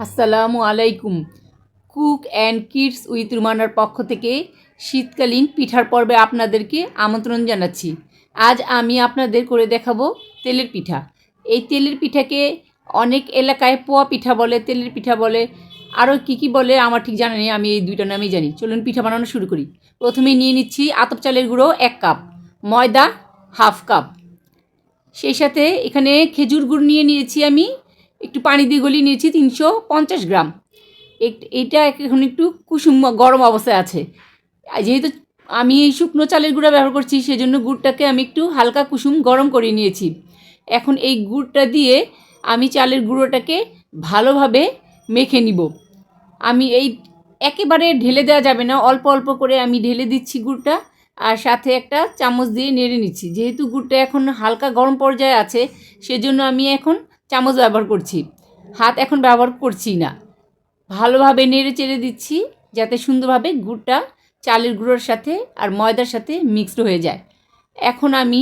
আসসালামু আলাইকুম। Cook and kids with রুমানার পক্ষ থেকে শীতকালীন পিঠার পর্বে আপনাদেরকে আমন্ত্রণ জানাচ্ছি। আজ আমি আপনাদের করে দেখাবো তেলের পিঠা। এই তেলের পিঠাকে অনেক এলাকায় পোয়া পিঠা বলে, তেলের পিঠা বলে, আরও কী বলে আমার ঠিক জানা নেই, আমি এই দুইটা নামেই জানি। চলুন পিঠা বানানো শুরু করি। প্রথমে নিয়ে নিচ্ছি আতপ চালের গুঁড়ো 1 কাপ, ময়দা হাফ কাপ, সেই সাথে এখানে খেজুর গুড় নিয়ে নিয়েছি আমি, একটু পানি দিয়ে গলিয়ে নিয়েছি 350 গ্রাম। এইটা এখন একটু কুসুম গরম অবস্থায় আছে। যেহেতু আমি এই শুকনো চালের গুঁড়া ব্যবহার করছি, সেজন্য গুড়টাকে আমি একটু হালকা কুসুম গরম করে নিয়েছি। এখন এই গুড়টা দিয়ে আমি চালের গুঁড়োটাকে ভালোভাবে মেখে নিব। আমি এই একেবারে ঢেলে দেওয়া যাবে না, অল্প অল্প করে আমি ঢেলে দিচ্ছি গুড়টা, আর সাথে একটা চামচ দিয়ে নেড়ে নিচ্ছি। যেহেতু গুড়টা এখন হালকা গরম পর্যায়ে আছে, সেজন্য আমি এখন চামচ ব্যবহার করছি, হাত এখন ব্যবহার করছি না। ভালোভাবে নেড়ে চেড়ে দিচ্ছি যাতে সুন্দরভাবে গুড়টা চালের গুঁড়োর সাথে আর ময়দার সাথে মিক্সড হয়ে যায়। এখন আমি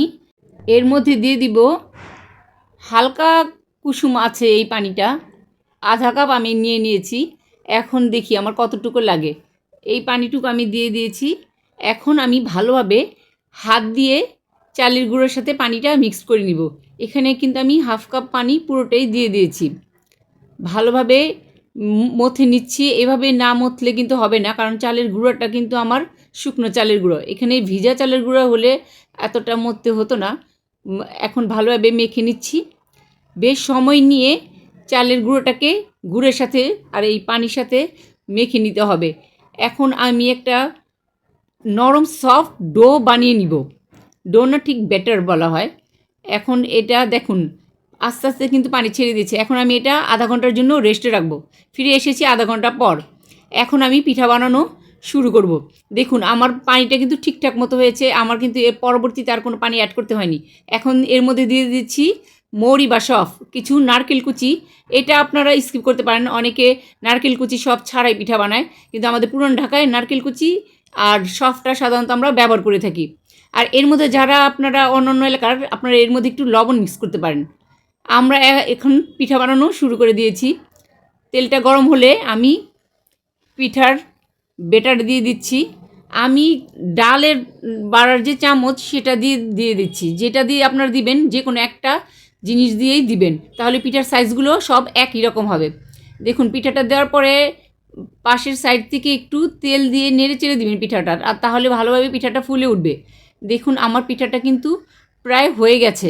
এর মধ্যে দিয়ে দিব হালকা কুসুম আছে এই পানিটা, আধা কাপ আমি নিয়ে নিয়েছি। এখন দেখি আমার কতটুকু লাগে। এই পানিটুকু আমি দিয়ে দিয়েছি। এখন আমি ভালোভাবে হাত দিয়ে চালের গুঁড়োর সাথে পানিটা মিক্স করে নিব। এখানে কিন্তু আমি হাফ কাপ পানি পুরোটাই দিয়ে দিয়েছি। ভালোভাবে মথে নিচ্ছি। এভাবে না মথলে কিন্তু হবে না, কারণ চালের গুঁড়োটা কিন্তু আমার শুকনো চালের গুঁড়ো। এখানে ভিজা চালের গুঁড়ো হলে এতটা মথতে হতো না। এখন ভালোভাবে মেখে নিচ্ছি। বেশ সময় নিয়ে চালের গুঁড়োটাকে গুড়ের সাথে আর এই পানির সাথে মেখে নিতে হবে। এখন আমি একটা নরম সফট ডো বানিয়ে নিব। ডো না, ঠিক ব্যাটার বলা হয়। এখন এটা দেখুন আস্তে আস্তে কিন্তু পানি ছেড়ে দিয়েছে। এখন আমি এটা আধা ঘন্টার জন্য রেস্টে রাখবো। ফিরে এসেছি আধা ঘন্টা পর। এখন আমি পিঠা বানানো শুরু করব। দেখুন আমার পানিটা কিন্তু ঠিকঠাক মতো হয়েছে। আমার কিন্তু এর পরবর্তীতে আর কোনো পানি অ্যাড করতে হয়নি। এখন এর মধ্যে দিয়ে দিচ্ছি মৌরি বা সফ, কিছু নারকেল কুচি। এটা আপনারা স্কিপ করতে পারেন, অনেকে নারকেল কুচি সব ছাড়াই পিঠা বানায়, কিন্তু আমাদের পুরান ঢাকায় নারকেল কুচি আর সফটা সাধারণত আমরা ব্যবহার করে থাকি। আর এর মধ্যে যারা আপনারা অন্যান্য এলাকার, আপনারা এর মধ্যে একটু লবণ মিক্স করতে পারেন। আমরা এখন পিঠা বানানো শুরু করে দিয়েছি। তেলটা গরম হলে আমি পিঠার বেটার দিয়ে দিচ্ছি। আমি ডালের বাড়ার যে চামচ সেটা দিয়ে দিচ্ছি। যেটা দিয়ে আপনারা দিবেন, যে কোনো একটা জিনিস দিয়েই দিবেন, তাহলে পিঠার সাইজগুলো সব একই রকম হবে। দেখুন পিঠাটা দেওয়ার পরে পাশের সাইড থেকে একটু তেল দিয়ে নেড়ে চেড়ে দিবেন পিঠাটা, আর তাহলে ভালোভাবে পিঠাটা ফুলে উঠবে। দেখুন আমার পিঠাটা কিন্তু প্রায় হয়ে গেছে।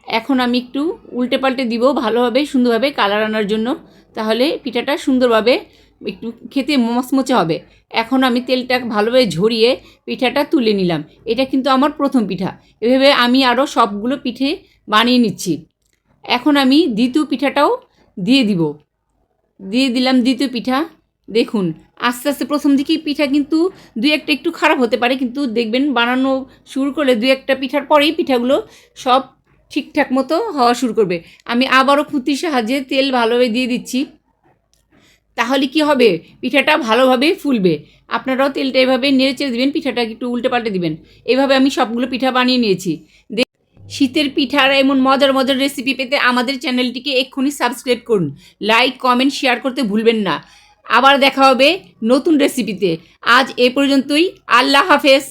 এখন আমি একটু উল্টে পাল্টে দিব ভালোভাবে, সুন্দরভাবে কালার আনার জন্য, তাহলে পিঠাটা সুন্দরভাবে একটু খেতে মচমচে হবে। এখন আমি তেলটা ভালোভাবে ঝরিয়ে পিঠাটা তুলে নিলাম। এটা কিন্তু আমার প্রথম পিঠা। এভাবে আমি আরও সবগুলো পিঠে বানিয়ে নিচ্ছি। এখন আমি দ্বিতীয় পিঠাটাও দিয়ে দিলাম দ্বিতীয় পিঠা। দেখুন আস্তে আস্তে প্রথম দিকেই পিঠা কিন্তু দুই একটা একটু খারাপ হতে পারে, কিন্তু দেখবেন বানানো শুরু করলে দুই একটা পিঠার পরেই পিঠাগুলো সব ঠিকঠাক মতো হওয়া শুরু করবে। আমি আবারও খুন্তির সাহায্যে তেল ভালোভাবে দিয়ে দিচ্ছি, তাহলে কি হবে, পিঠাটা ভালোভাবে ফুলবে। আপনারাও তেলটা এভাবে নেড়ে চেড়ে দেবেন, পিঠাটা একটু উল্টে পাল্টে দিবেন। এইভাবে আমি সবগুলো পিঠা বানিয়ে নিয়েছি। শীতের পিঠার এমন মজার মজার রেসিপি পেতে আমাদের চ্যানেলটিকে এক্ষুনি সাবস্ক্রাইব করুন। লাইক কমেন্ট শেয়ার করতে ভুলবেন না। আবার দেখা হবে নতুন রেসিপিতে। আজ এ পর্যন্তই। আল্লাহ হাফেজ।